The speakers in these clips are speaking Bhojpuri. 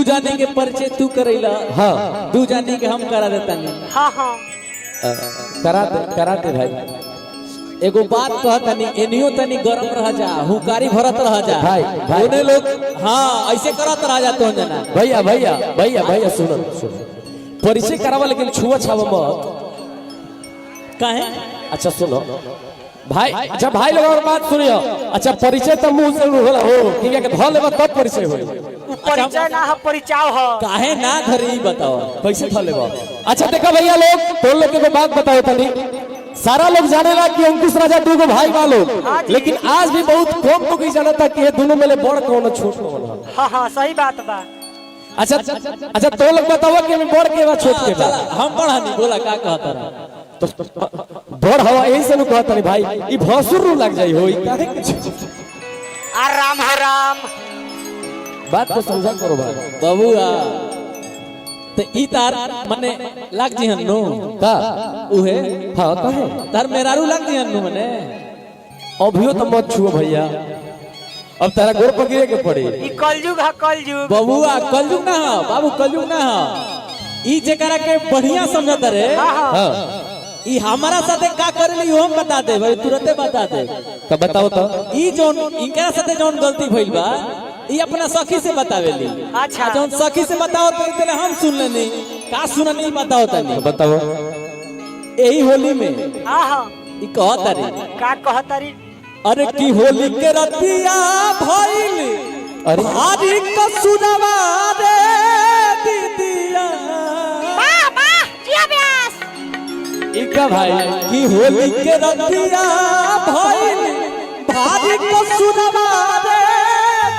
दू जाने के परिचय तू करेला। हाँ दू जाने के हम करा देता नहीं। हाँ हाँ करा दे भाई। एगो बात कहता नहीं एनियो तनी गरम रह जा हुकारी भरत रह जा भाई उन्हें लोग हाँ ऐसे करत रह जा तो जना। भैया भैया भैया भैया सुनो सुनो परिचय करावा लेकिन छुआ छावा मत काहे। अच्छा सुनो भाई। अच्छा भाई लोग और बात सुनियो। अच्छा परिचय तो मुंह से होला हो ठीक है कि धो लेबा तब परिचय होई। परिचय ना हो परिचाव हो काहे ना घरी बताओ कैसे धो लेबा। अच्छा देखो भैया लोग तो लोग के बात बताओ तनी। सारा लोग जानेला कि अंकुश राजा दूगो भाई वालो लेकिन आज भी बहुत कम लोग ही जानता कि ये दोनों में बड़ कौन छोट कौन। हाँ हाँ सही बात बा। अच्छा अच्छा तो लोग बताओ कि बड़ के बा छोट के बा। हम बड़ा नहीं बोला का कहता रहा तो बड़ हवा यही से कहता नहीं भाई ई भसुर रू लग जाई होई काहे आ राम हो राम बात को समझा करो भाई बबुआ तो ई तार मने लाग जी हन्नु का उहे। हां कहे तार मेरारू लाग जी हन्नु मने अभियो तो मत छुओ भैया अब तारा गोर पर गिरे के पड़ी। ई कलयुग है कलयुग। बबुआ कलयुग ना हो बाबू कलयुग ना हो ई जेकरा के बढ़िया समझत रे। हां ई हमारा साथे का करेली हम बता दे भाई तुरंते बता दे। तो बताओ तो ई जोन इनका साथे जोन गलती भइल बा ई अपना सखी से बतावेली। अच्छा जोन सखी से बताओ तो इतने हम सुन लेनी का सुन नहीं बताओ तनी। तो बताओ यही होली में हाँ हाँ ई कहता रे का कहतारी। अरे की होली के रतिया भइल अरे भारी कसुरवा रे दीदिया वाह वाह जिया व्यास। इका भाई की होली के रतिया भइल भारी कसुरवा रे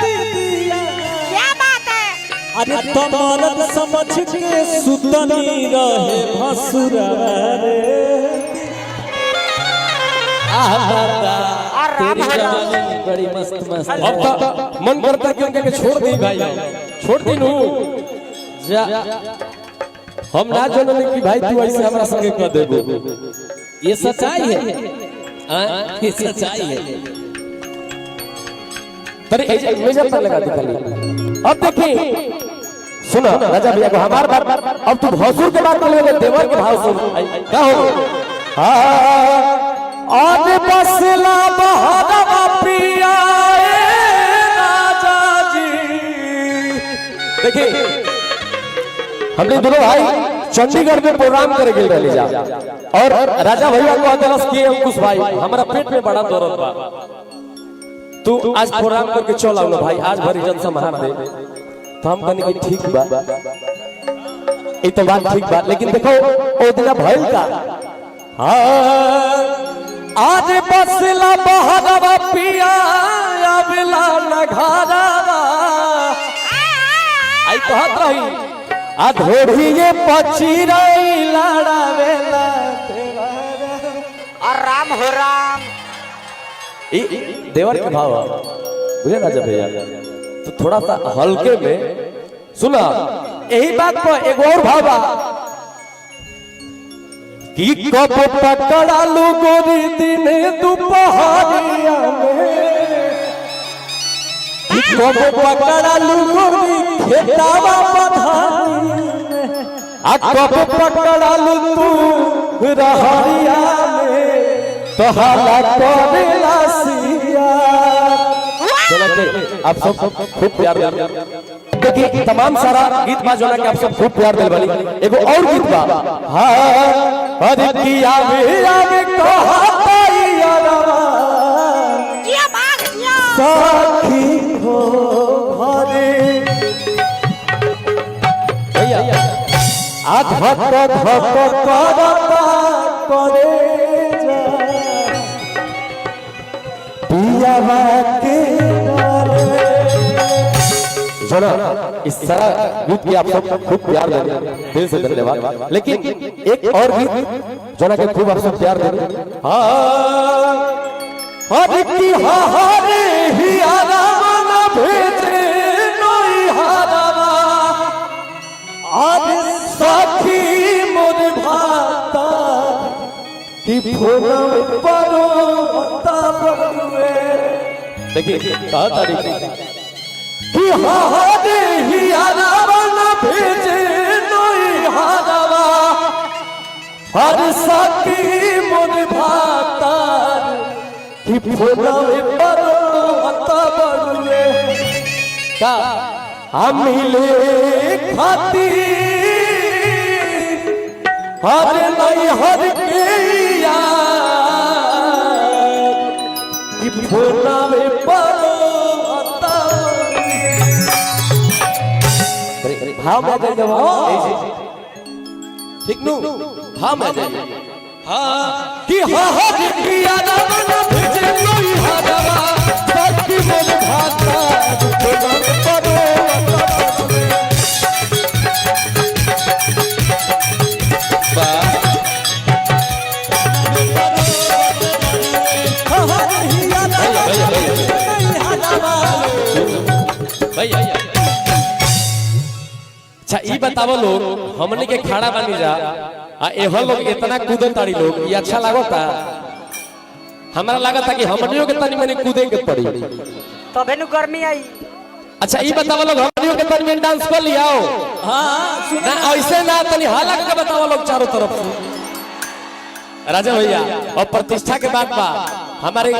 दीदिया। क्या बात है। अरे तमरत समझ के सुतनी रहे भसुरा रे। तेरी जवानी बड़ी मस्त मस्त। अब तो मन करता कि उनके छोड़ दी भाई छोड़ दी नू जा हम ना जानले कि भाई तू ऐसे हमरा संगे कर देबो। ये सच्चाई है ये सच्चाई है। तरी ऐसे मेजर पर लगा दे खाली। अब देखिए सुनो राजा भैया को हमार बात अब तू भसुर के बात बोले देवर के भाव सुन का हो। हां आज बसला बहरवा पिया राजा जी। देखिए हमने दोनों भाई चंडीगढ़ में प्रोग्राम करे गेल रहली जा और राजा भैया को आदेश किए अंकुश भाई हमारा पेट में बड़ा दर्द बा तू आज प्रोग्राम करके चल आओ भाई आज भरी जन संभाल दे। तो हम कहनी कि ठीक बा ई तो बात ठीक बा लेकिन देखो ओ दिन भइल का। हां आज बसला बहरवा पिया अबला नघारवा आई कहत रही आ धोड़िए पचिरई लड़ावेला तेरा। और राम हो राम। ई देवर के भाव बुझे राजा भैया तो थोड़ा सा हल्के में सुना यही बात पर एक और भाव बा कि कब पकड़ा लू गोरी दिन दोपहरिया में कब पकड़ा लू गोरी खेतावा पधारी आ कब पकड़ा लू तू रहरिया में तो हाला करेला सिया। आप सब खूब प्यार देखिए तमाम सारा गीत बा जोना के आप सब खूब प्यार दिल वाली एगो और गीत बा। हां अरे किया आवे कहताई अरवा जिया बाग जिया सखी हो घरे भैया धक धक करता करे जा पिया के जना इस तरह गीत की आप सब खूब प्यार दे दिल से धन्यवाद। लेकिन एक और गीत जना के खूब आप सब प्यार दे। हां हर की हारे ही आरामा ना भेजे नई हारावा आज सखी मोर भाता की फोन परो तबवे। देखिए कहा तारीख कि हारे ही आरामा हर साकी मोर भातार कि फोनावे परो अता बड़ुए का मिले खातिर हर नहीं हर के यार कि फोनावे परो अता भाव में दे दो ठीक नु हाँ मैं जाइए हाँ कि हाँ हाँ किया ना ना भेजे कोई हरवा बाकी मेरे भाता परो बा हाँ हाँ किया ना भैया अच्छा ई बतावो लोग हमने के खड़ा बनी जा आ एहो लोग इतना कूदन ताड़ी लोग ये अच्छा लागता हमरा लागता कि हमनियो के तनी मनी कूदे के पड़ी तबे नु गर्मी आई। अच्छा ई बतावो लोग हमनियो के तनी मनी डांस कर लियाओ हां ना ऐसे ना तनी हाला के बतावो लोग चारों तरफ से राजा भैया और प्रतिष्ठा के बाद बा हमारे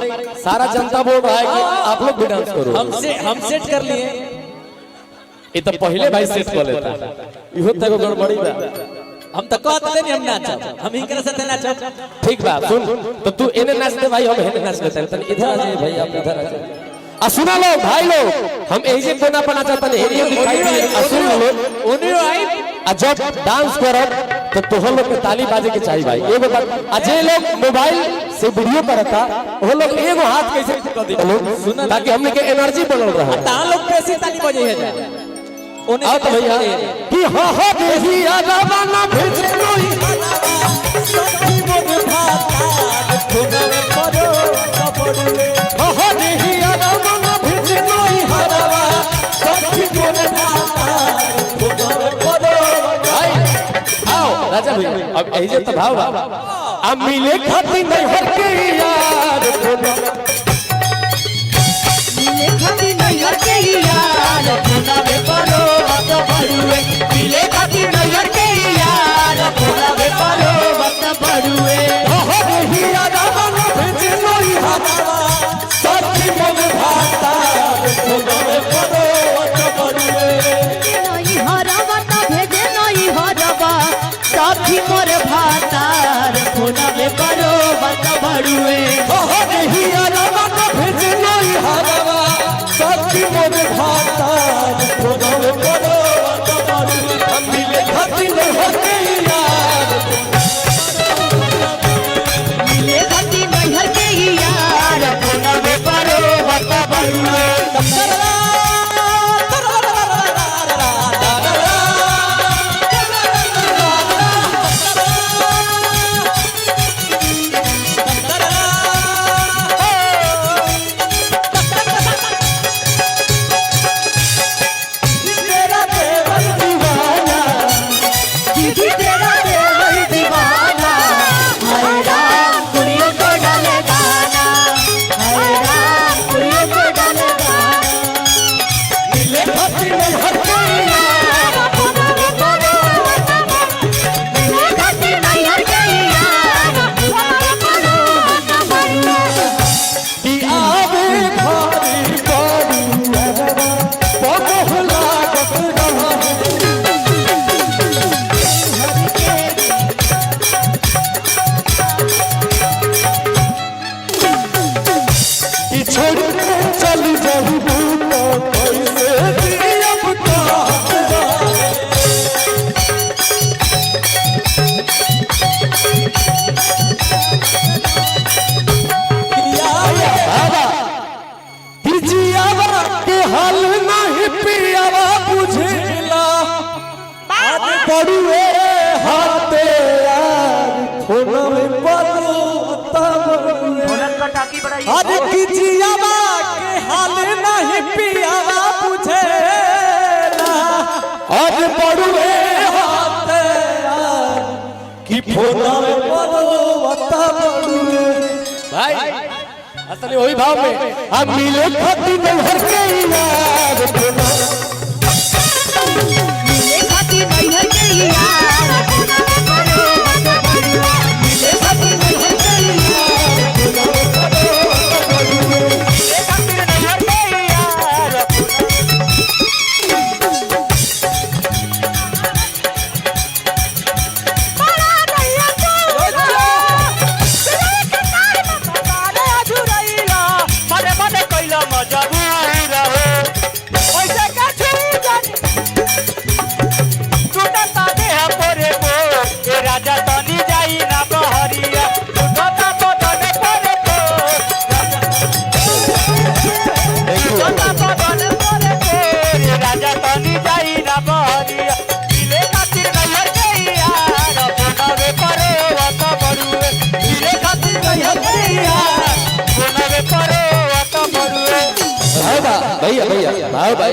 सारा जनता बोल रहा है कि आप लोग भी डांस करो हम सेट कर लिए ये तो पहले भाई सेट कर लेता इहो तको गड़बड़ी बा हम तो कहते नहीं हम नाचब हम ही करे साथे नाचब ठीक बा सुन तो तू इने नाच दे भाई हम हेने नाच लेते हैं तनी इधर आ जाए भाई आप इधर आ जाए आ सुना लो भाई लोग हम यही से कोना पना चाहते हैं एरिया दिखाई दे आ सुन लो उन्हीं आई आ जब डांस करब तो तोहर लोग के ताली बाजे के चाहिए भाई एगो बात आ जे लोग मोबाइल से वीडियो करता वो लोग एगो हाथ कैसे कर दे सुना ताकि हमने के एनर्जी बनल रहे ता लोग कैसे ताली बजे है जा ओने तो भैया कि हा हा देही आजाना भेजे कोई सखी मोर भाता फोनावे परो कपड़ुए हा हा देही आजाना भेजे कोई हरवा सखी मोर भाता फोनावे परो भाई आओ राजा भाई अब यही जे तो भाव बा आ मिले खाती नहीं हर के यार मिले खाती नहीं हर के यार फोनावे परो अता बड़ुए मिले खाती नहीं हर के यार फोनावे परो अता बड़ुए हा हा देही आजाना भेजे कोई हरवा सखी मोर भाता फोनावे परो कपड़ुए नहीं हरवा ता भेजे नहीं हरवा सखी मोर भातार फोनावे परो अता बड़ुए नहीं आलावा का भेजे नहीं हरवा सखी मोर भाता फोनावे परो कपड़ुए हम मिले खाती नहीं हर के यार मिले खाती नहीं हर के यार फोनावे परो अता बड़ुए दीदी तेरा देवर दीवाना हाय राम कुड़ियों को डाले गाना हाय राम कुड़ियों को डाले गाना मिले खाती नहीं हर के यार फोनावे परो मिले खाती नहीं हर के यार फोनावे परो अता बड़ुए कि आवे भारी बारी बहुत लागत रहा कि छोड़ के चल जाऊं तो कैसे जियब बाबा कि जियावा के हाल नहीं पियावा बुझेला आज पड़ुए हाथे यार फोनावे परो तब आज की जियावा के हाल नहीं पियावा बुझे ना आज पड़ुए हाथे यार कि फोनावे परो तब भाई असली वही भाव में हम मिले खाती नहीं हर के यार मिले खाती नहीं हर के यार फोनावे परो अता बड़ुए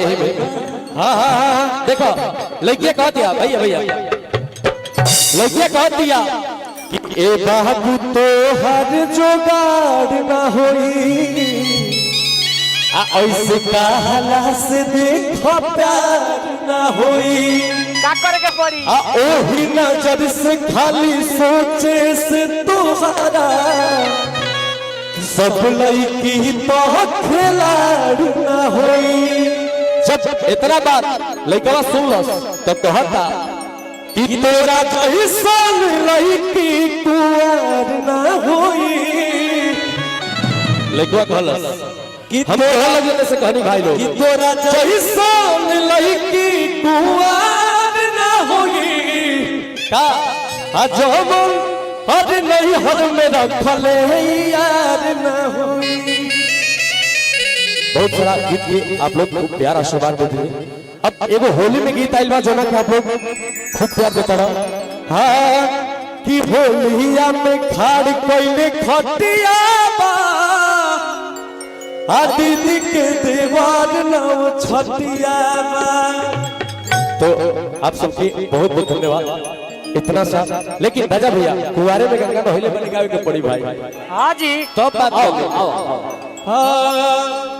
यही में। हाँ देखो लड़किया कह दिया भैया भैया लड़किया कह दिया कि ए बाबू तो हर जोगाड़ ना होई ऐसे कहला से देखो प्यार ना होई का करे के पड़ी ओही नजर से खाली सोचे से तुम्हारा सब लड़की तो खिलाड़ ना होई। जब इतना बात लड़का सुन लो तब कहता कि तेरा जैसन लड़की कुंवर ना होई। लड़का कहलस कि हम लगे से कहनी भाई लोग कि तोरा जैसन लड़की कुंवर ना होई का अजब हर नहीं हर में रखले यार ना होई। बहुत सारा गीत के आप लोग खूब प्यार आशीर्वाद देते हैं। अब एगो होली में गीत आइल बा जो ना कि आप लोग खूब प्यार देता रहा। हाँ कि होलिया में खाड़ कोइले खटिया बा आ दीदी के देवार नाव छटिया बा। तो आप सबके बहुत बहुत धन्यवाद इतना सा। लेकिन राजा भैया कुंवारे में गंगा में होले बने गावे के पड़ी भाई। हाँ जी तो बात आओ आओ हाँ